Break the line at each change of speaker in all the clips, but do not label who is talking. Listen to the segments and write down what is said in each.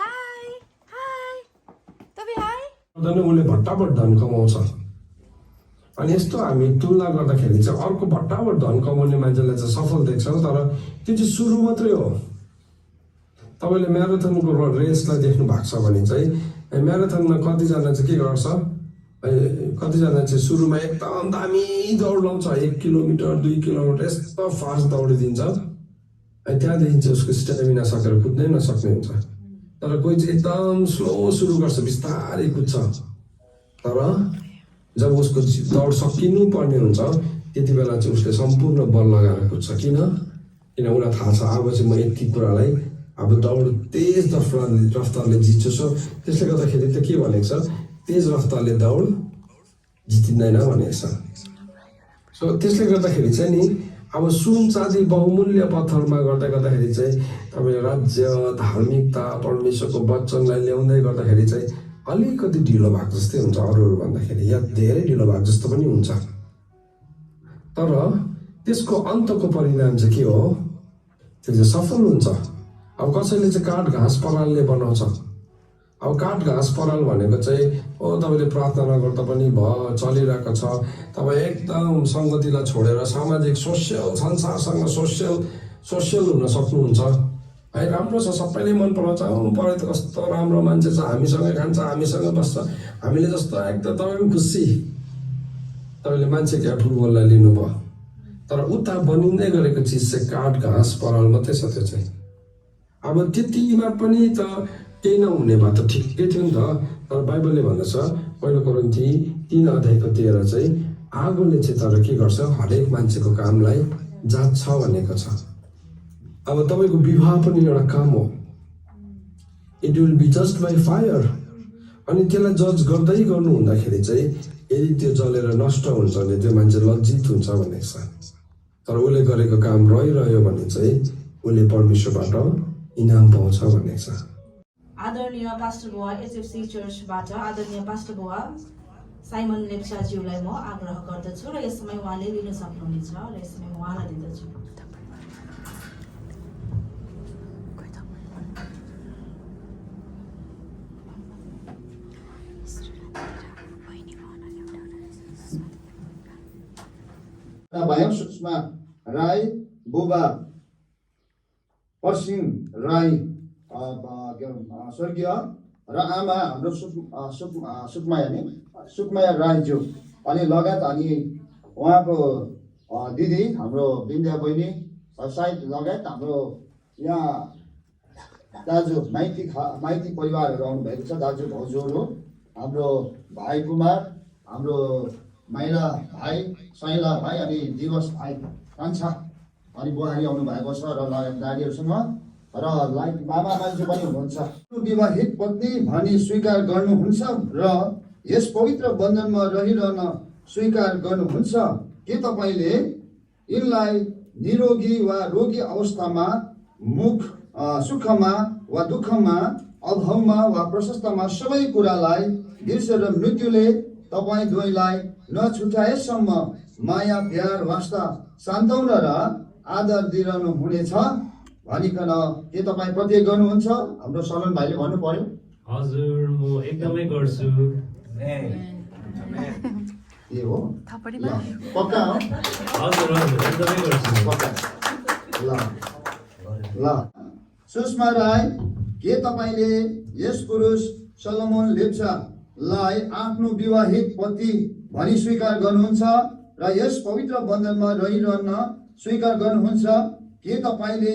High high तपाईँ high
उसले भट्टाभट धन कमाउँछ अनि यस्तो हामी तुलना गर्दाखेरि चाहिँ अर्को भट्टाभट धन कमाउने मान्छेलाई चाहिँ सफल देख्छ तर त्यो चाहिँ सुरु मात्रै हो। तपाईँले म्याराथनको रेसलाई देख्नु भएको छ भने चाहिँ म्याराथनमा कतिजना चाहिँ के गर्छ, कतिजना चाहिँ सुरुमा एकदम दामी दौड लाउँछ, 1 किलोमिटर 2 किलोमिटर यस्तो फास्ट दौडिदिन्छ अनि त्यहाँदेखि चाहिँ उसको स्ट्यामिना सकेर कुद्नै नसक्ने हुन्छ। तर कोही चाहिँ एकदम स्लो सुरु गर्छ, बिस्तारै कुद्छ, तर जब उसको दौड सकिनु पर्ने हुन्छ त्यति बेला चाहिँ उसले सम्पूर्ण बल लगाएर कुद्छ। किन उसलाई थाहा छ अब चाहिँ म यति कुरालाई अब दौड तेज रफ्तारले जित्छु। सो त्यसले गर्दाखेरि त के भनेको छ, तेज रफ्तारले दौड जितिँदैन भनेको छ। सो त्यसले गर्दाखेरि चाहिँ नि अब सुन चाँदी बहुमूल्य पत्थरमा गर्दाखेरि चाहिँ तपाईँले राज्य धार्मिकता परमेश्वरको वचनलाई ल्याउँदै गर्दाखेरि चाहिँ अलिकति ढिलो भएको जस्तै हुन्छ, अरूहरू भन्दाखेरि या धेरै ढिलो भएको जस्तो पनि हुन्छ। तर त्यसको अन्तको परिणाम चाहिँ के हो, त्यो चाहिँ सफल हुन्छ। अब कसैले चाहिँ काठ घाँस परालले बनाउँछ। अब काठ घाँस पराल भनेको चाहिँ तपाईँले प्रार्थना नगर्दा पनि चलिरहेको छ, तपाईँ एकदम सङ्गतिलाई छोडेर सामाजिक संसारसँग सोसियल हुन सक्नुहुन्छ है। राम्रो छ, सबैले मन पराउँछ, पढाइ त कस्तो राम्रो मान्छे छ, हामीसँगै खान्छ, हामीसँग बस्छ, हामीले जस्तो एकदम तपाईँ पनि खुसी, तपाईँले मान्छेको एप्रुभललाई लिनुभयो। तर उता बनिँदै गरेको चिज चाहिँ काठ घाँस पराल मात्रै छ। त्यो चाहिँ अब त्यतिमा पनि त केही नहुने भए त ठिकै थियो नि त। तर बाइबलले भन्दछ पहिलो कोरिन्थी 3:13 चाहिँ आगोले चाहिँ तर के गर्छ, हरेक मान्छेको कामलाई जाँच्छ भनेको छ। अब तपाईँको विवाह पनि एउटा काम हो, it will be just by fire. अनि त्यसलाई जज गर्दै गर्नु हुँदाखेरि चाहिँ यदि त्यो जलेर नष्ट हुन्छ भने त्यो मान्छे लज्जित हुन्छ भनेको छ। तर उसले गरेको काम रहिरह्यो भने चाहिँ उसले परमेश्वरबाट इनाम पाउँछ भनेको छ।
आदरणीय पास्टर बुवा एचएफसी चर्चबाट आदरणीय पास्टर बुवा साइमन लेप्चाज्यूलाई म आग्रह गर्दछु र यस समय उहाँले लिन सक्नुहुनेछ र यस समय उहाँलाई दिँदछु।
भाइ सुषमा राई, बुबा परसिंह राई स्वर्गीय र आमा हाम्रो सुकमाया राईज्यू अनि लगायत अनि उहाँको दिदी हाम्रो बिन्द्या बहिनी सायद लगायत हाम्रो यहाँ दाजु माइती परिवारहरू आउनुभएको छ, दाजु भाउजूहरू, हाम्रो भाइ कुमार, हाम्रो माइला भाइ, सैला भाइ अनि दिवस भाइ कान्छा अनि बुहारी आउनु भएको छ र लगायत दारीहरूसँग र लाइक मामा मान्छे पनि हुनुहुन्छ। विवाहित पत्नी भनी स्वीकार गर्नुहुन्छ र यस पवित्र बन्धनमा रहिरहन स्वीकार गर्नुहुन्छ के तपाईँले यिनलाई निरोगी वा रोगी अवस्थामा, सुखमा वा दुःखमा, अभावमा वा प्रशस्तमा सबै कुरालाई बिर्सेर मृत्युले तपाईँ दुवैलाई नछुटाएसम्म माया, प्यार, वास्ता, सान्त्वना र आदर दिइरहनु हुनेछ भनिकन के तपाईँ प्रतिज्ञा गर्नुहुन्छ? हाम्रो सलन भाइले भन्नु पर्यो।
हजुर, म एकदमै गर्छु।
के हो पक्का हो?
हजुर एकदमै गर्छु।
पक्का ल ल सुषमा राई, के तपाईँले यस पुरुष सलोमन लेप्चालाई आफ्नो विवाहित पति भनी स्वीकार गर्नुहुन्छ र यस पवित्र बन्धनमा रहिरहन स्वीकार गर्नुहुन्छ के तपाईँले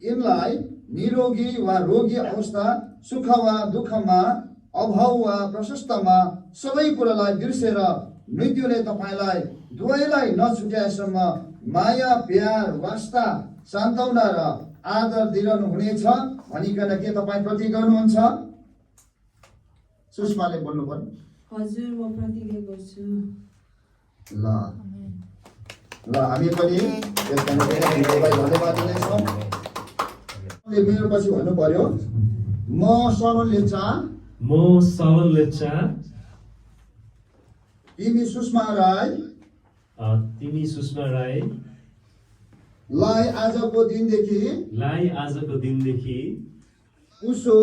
यिनलाई निरोगी वा रोगी अवस्था, सुख वा दुःखमा, अभाव वा प्रशस्तमा सबै कुरालाई बिर्सेर मृत्युले तपाईँलाई दुवैलाई नछुट्याएसम्म माया, प्यार, वास्ता, सान्त्वना र आदर दिइरहनु हुनेछ भनिकन के तपाईँ प्रतिज्ञा गर्नुहुन्छ? सुषमाले बोल्नु पर्यो।
हजुर, म प्रतिज्ञा गर्छु।
ल हामी पनि धन्यवाद दिनेछौँ। मेरो पछि भन्नु पर्यो, म सलोन लेप्चा, तिमी सुषमा राई लाई आजको दिनदेखि उसो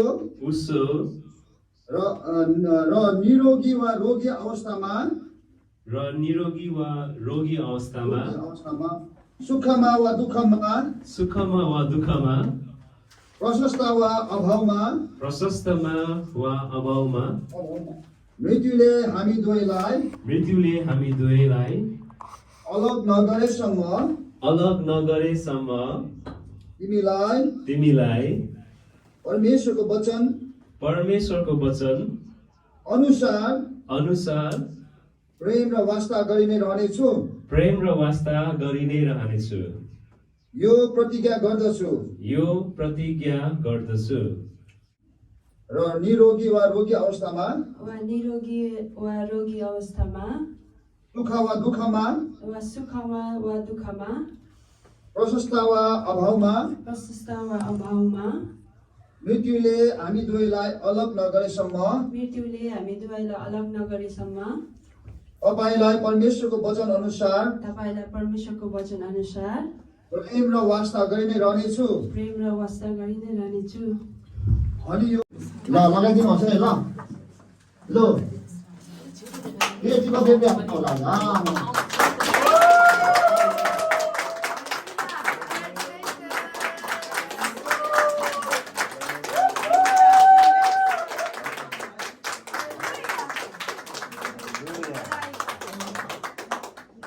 उसो
र निरोगी वा रोगी अवस्थामा
र निरोगी वा रोगी अवस्थामा
सुखमा वा दुःखमा
सुखमा वा दुःखमा
प्रशस्त वा अभावमा
प्रशस्तमा वा अभावमा
मृत्युले हामी दुवैलाई अलग नगरेसम्म तिमीलाई परमेश्वरको वचन अनुसार प्रेम र वास्ता गरि नै रहनेछु यो प्रतिज्ञा गर्दछु र निरोगी वा रोगी अवस्थामा सुख वा दुःखमा प्रशस्त वा अभावमा मृत्युले हामी दुवैलाई अलग नगरेसम्म तपाईलाई परमेश्वरको वचन अनुसार प्रेम र वास्ता गरि नै रहनेछु अनि यो ल लगाइदिनु होस् है ल के जीवन देवी आफ्नो होला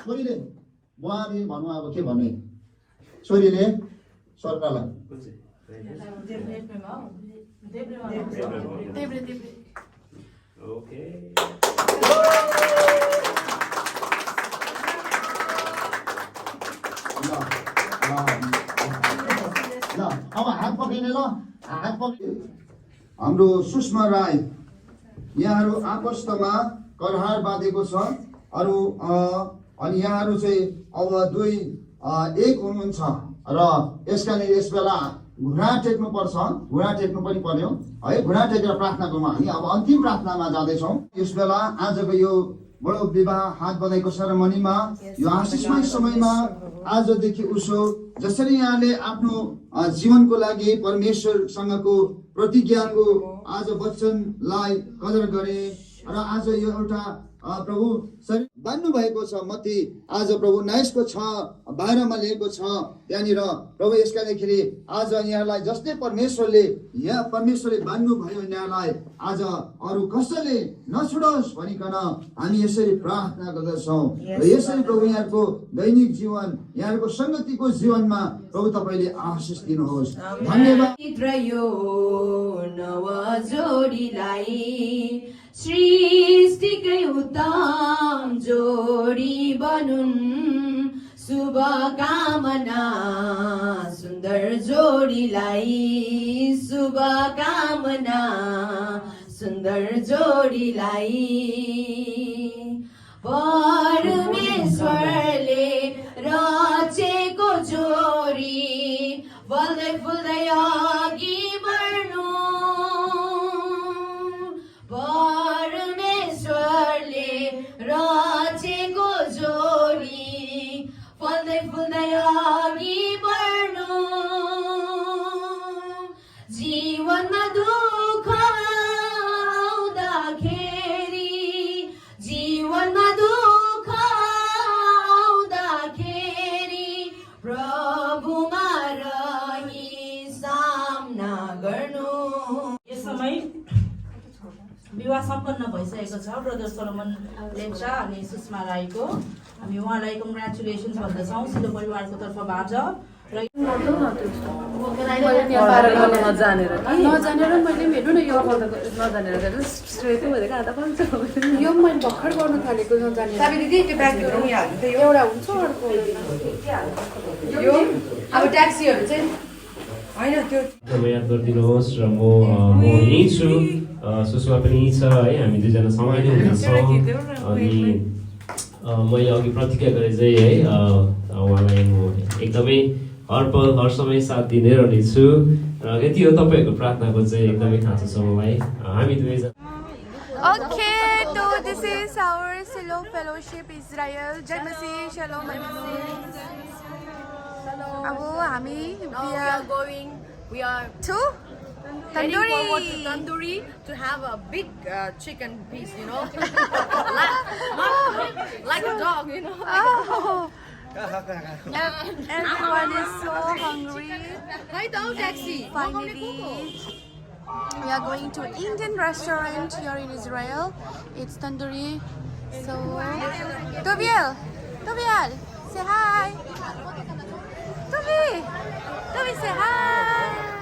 छोरीले बुहारी भन्नु अब के भन्ने छोरीले सरकारलाई
ओके
ल अब हात पक्रिने ल हात पक्रि हाम्रो सुषमा राई यहाँहरू आपस्तमा करहार बाँधेको छ अरू अनि यहाँहरू चाहिँ अब दुई एक हुनुहुन्छ र यसका लागि यस बेला घुँडा टेक्नु पर्छ घुँडा टेक्नु पनि पर्यो है घुँडा टेकेर प्रार्थना गरौँ हामी अब अन्तिम प्रार्थनामा जाँदैछौँ यस बेला आजको यो बडो विवाह हात बधाईको सेरेमनीमा यो आशिषमय समयमा आजदेखि उसो जसरी यहाँले आफ्नो जीवनको लागि परमेश्वरसँगको प्रतिज्ञाको आज वचनलाई कदर गरे र आज यो एउटा प्रभु बान्नु भएको छ मती आज प्रभु 19 को 6:12 मा लेखेको छ त्यहाँनिर प्रभु यसका लागि आज यहाँलाई जसले परमेश्वरले बान्नु भयो यहाँलाई आज अरू कसैले नछुडोस् भनिकन हामी यसरी प्रार्थना गर्दछौँ र यसरी प्रभु यहाँको दैनिक जीवन यहाँको संगतिको जीवनमा प्रभु तपाईले आशीष दिनुहोस् धन्यवाद
सृष्टिकै उत्तम जोडी बनुन् शुभकामना सुन्दर जोडीलाई शुभकामना सुन्दर जोडीलाई परमेश्वरले रचेको जोडी बल्दै फुल्दै अघि बढ्नु परमेश्वरले रचेको जोडी फल्दै फुल्दै अघि बढ्नु जीवनमा दुःख आउँदाखेरि प्रभुमा रही सामना गर्नु।
यस समय विवाह सम्पन्न भइसकेको छ ब्रदर सोलोमन लेप्चा अनि सुषमा राईको हामी उहाँलाई कङ्ग्रेचुलेसन्स भन्दछौँ सिधो परिवारको तर्फबाट र
नजानेर मैले हेर्नु न यो नजानेर यो मैले भर्खर गर्नु थालेको नजानेर एउटा हुन्छ अर्को यो अब ट्याक्सीहरू चाहिँ होइन त्यो
याद गरिदिनुहोस् र म यहीँ छु सुषमा पनि छ है हामी दुईजना सँगै हुन्छौँ अनि मैले अघि प्रतिज्ञा गरे चाहिँ है उहाँलाई म एकदमै हर पल हर समय साथ दिँदै रहनेछु र यति हो तपाईँहरूको प्रार्थनाको चाहिँ एकदमै खाँचो छ मलाई हामी दुवैजना
Okay, so this is our Shalom Fellowship Israel. Jai Masih, Shalom. Now we are going. We are to Heading forward to tandoori to have a big chicken piece, you know. like a dog, you know.
Oh. Everyone is so hungry.
Hi, dog taxi.
Finally, we are going to Indian restaurant here in Israel. It's tandoori. So, Tobiel, say hi. Tobi, say hi.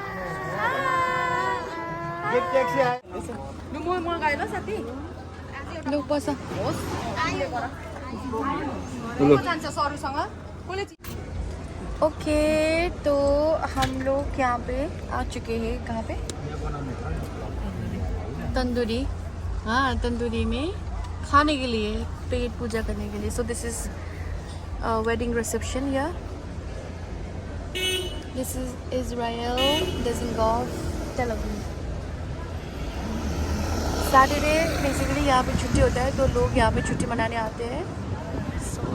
Look, basa. Okay तो हम लोग यहाँ pay आ चुके हैं कहाँ pay tandoori हाँ तंदूरी में खाने के लिए पेट पूजा करने के लिए so this is wedding reception या this is Israel Dizengoff Tel Aviv Saturday basically यहाँ पे छुट्टी होता है तो लोग यहाँ पे छुट्टी मनाने आते हैं so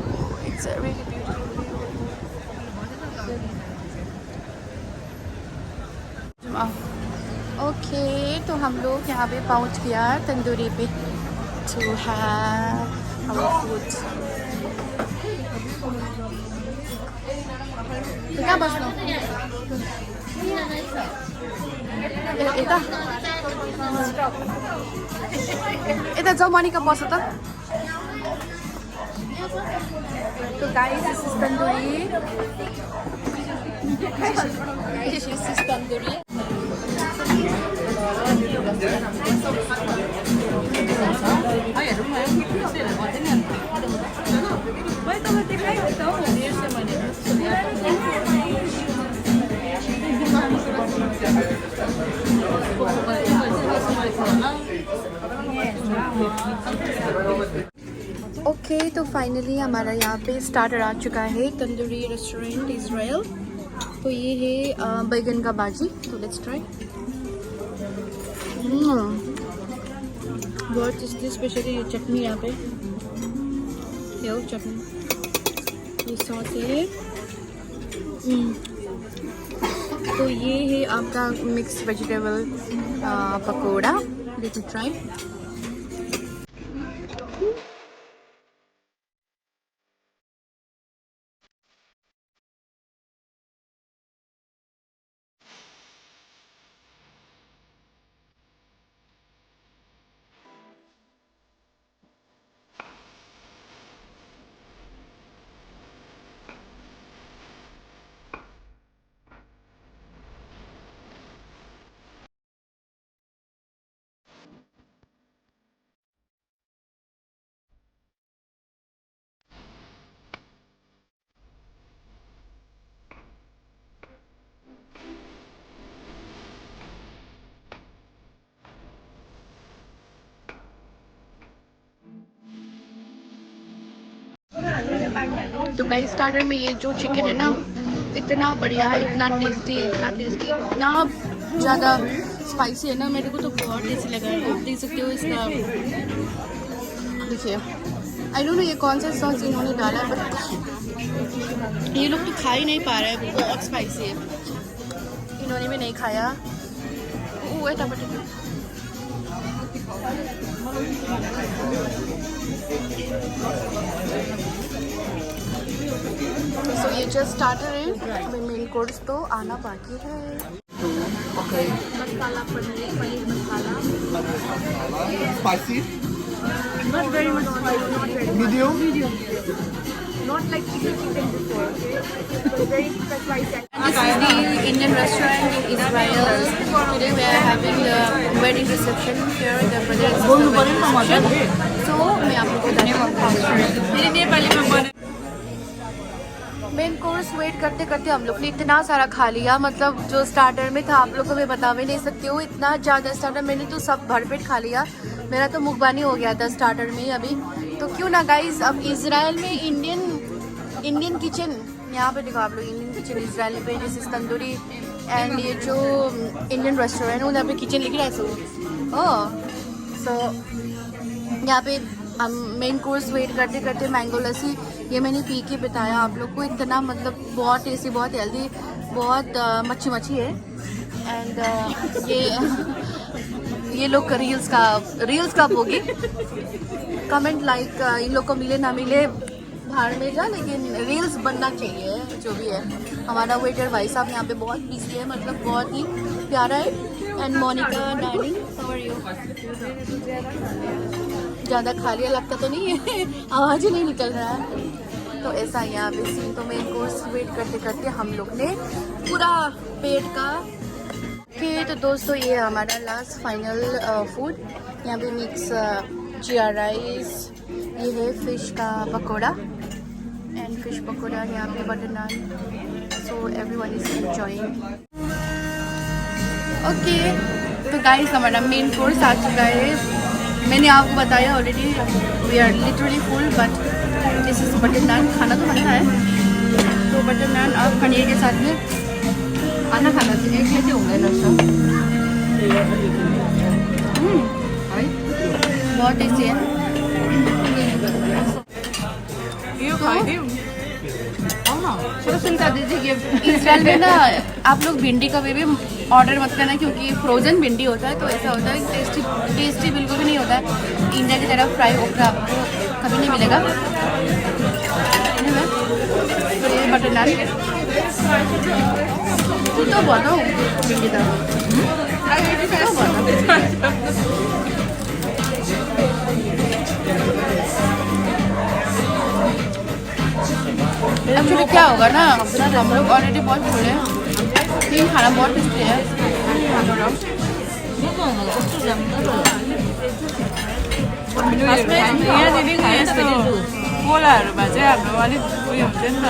it's really beautiful okay तो हम लोग यहाँ पे पहुँच गया तंदूरी पे टू हैव आवर फूड कहाँ बस्नु यता जाऊ मनिका बस त तो guys this is Tandoori this is Tandoori okay तो फाइनली हमारा यहाँ पे स्टार्टर आ चुका है तंदूरी रेस्टोरेंट इजराइल तो ये है बैगन का भाजी तो लेट्स ट्राई बहुत टेस्टी स्पेशली ये चटनी यहाँ पे ये चटनी ये सॉस है तो ये है आपका mix vegetable pakora let's try तो गाइस स्टार्टर में ये जो चिकन है ना इतना बढ़िया है इतना टेस्टी इतना ज़्यादा स्पाइसी है ना मेरे को तो बहुत टेस्टी लगा है आप देख सकते हो इसका देखिए आई डोंट नो ये कौन सा सॉस इन्होंने डाला है बट ये लोग तो खा ही नहीं पा रहे हैं बहुत स्पाइसी है इन्होंने भी नहीं खाया वो है टमाटर सो ये जस्ट स्टार्टर है अभी मेन कोर्स तो आना बाकी है masala paneer masala
Spicy,
Not very much spicy, not very much.
medium.
Not like chicken before, okay? So very spicy.
This is the Indian restaurant in Israel. Today we are having the wedding reception here, the brother and sister wedding reception. So मैं आप लोगों को बताने main course weight करते करते हम लोग ने इतना सारा खा लिया मतलब जो स्टार्टर में था आप लोग को मैं बता भी नहीं सकती हूँ इतना ज़्यादा स्टार्टर मैंने तो सब भरपेट खा लिया मेरा तो मुखबानी हो गया था स्टार्टर में अभी तो क्यों ना गाइस अब इजराइल में इंडियन किचन यहाँ पे देखो आप लोग इंडियन किचन इजराइल पे जैसे तंदूरी एंड ये जो इंडियन रेस्टोरेंट है उधर पे किचन लिख रहा है सो यहाँ पे हम मेन कोर्स वेट करते करते मैंगो लस्सी ये मैंने पी के बताया आप लोग को इतना मतलब बहुत टेस्टी बहुत हेल्दी बहुत मच्छी है एंड ये लोग का रील्स कब होगी? कमेंट लाइक इन लोग को मिले ना मिले भाड़ में जा, लेकिन रील्स बनना चाहिए जो भी है। हमारा वेटर भाई साहब यहाँ पे बहुत बिजी है, मतलब बहुत ही प्यारा है। And Monica darling, how are you? ज़्यादा खा लिया लगता तो नहीं है आवाज़ ही नहीं निकल रहा है। तो ऐसा ही यहाँ पे सीन। तो मेन कोर्स वेट करते करते हम लोग ने पूरा पेट का तो दोस्तों ये है हमारा लास्ट फाइनल फूड। यहाँ पे मिक्स जीरा राइस, ये है फिश का पकोड़ा एंड फिश पकोड़ा, यहाँ पे butter naan. So everyone is enjoying. Okay तो गाइस हमारा मेन कोर्स आ चुका है। मैंने आपको बताया already, we are literally full, but this is butter naan. खाना तो बनता है, तो बटर नान और पनीर के साथ में खाना खाना चाहिए, कैसे होंगे नशा। बहुत टेस्टी है। तो सुनता दीजिए, इसराइल में ना आप लोग भिंडी कभी भी ऑर्डर मत करना, क्योंकि फ्रोजन भिंडी होता है, तो ऐसा होता है टेस्टी बिल्कुल भी नहीं होता है। इंडिया की तरफ फ्राई ओकरा आपको कभी नहीं मिलेगा। तो ये बटर नान तो बहुत हो भिंडी का एक्चुअली क्या होगा ना, हम लोग ऑलरेडी बहुत फुल है, लेकिन खाना बहुत टेस्टी है।
खोलाहरूमा चाहिँ हाम्रो अलिक उयो हुन्छ नि त,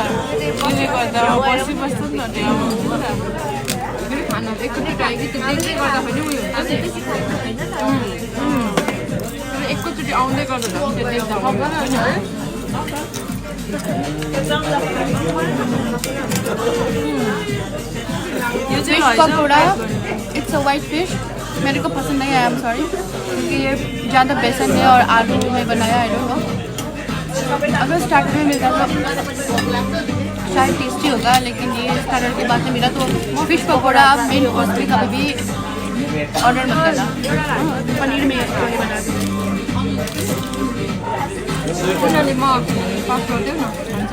त्यसले गर्दा बसिबस्छ नि त त्यो खाना चाहिँ एकचोटि त्यसले गर्दाखेरि उयो हुन्छ एकैचोटि आउँदै गर्दा
fish pakora, it's a white fish. मेरे को पसंद नहीं आया, आई एम सॉरी, क्योंकि ये ज़्यादा बेसन है और आलू में बनाया है। आई डोंट नो, अगर स्टार्टर में मिलता तो शायद टेस्टी होगा, लेकिन ये स्टार्टर के बाद में मिला। तो फिश पकौड़ा आप मेन कोर्स में कभी भी ऑर्डर मत करना। पनीर में बना
त्यसैले म पकाउँदै न हुन्छ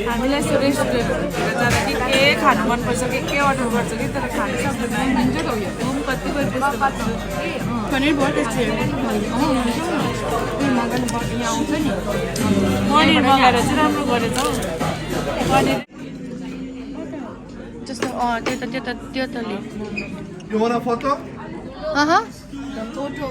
हामीलाई यस्तो रेस्टुरेन्टहरूतिर जाँदा के खानु मनपर्छ, के अर्डर गर्छ कि तर खानु सक्दैन। हुन्छ त उयो म कति गरी त्यस्तो गर्छु।
पनीर बहुत टेस्टी है।
उयो मगाउनु पर्छ, यहाँ आउँछ नि पनिर मगाएर चाहिँ राम्रो गरेछ हौ पनिर।
जस्तो त्यो त ले।
You want a photo?
हाँ फोटो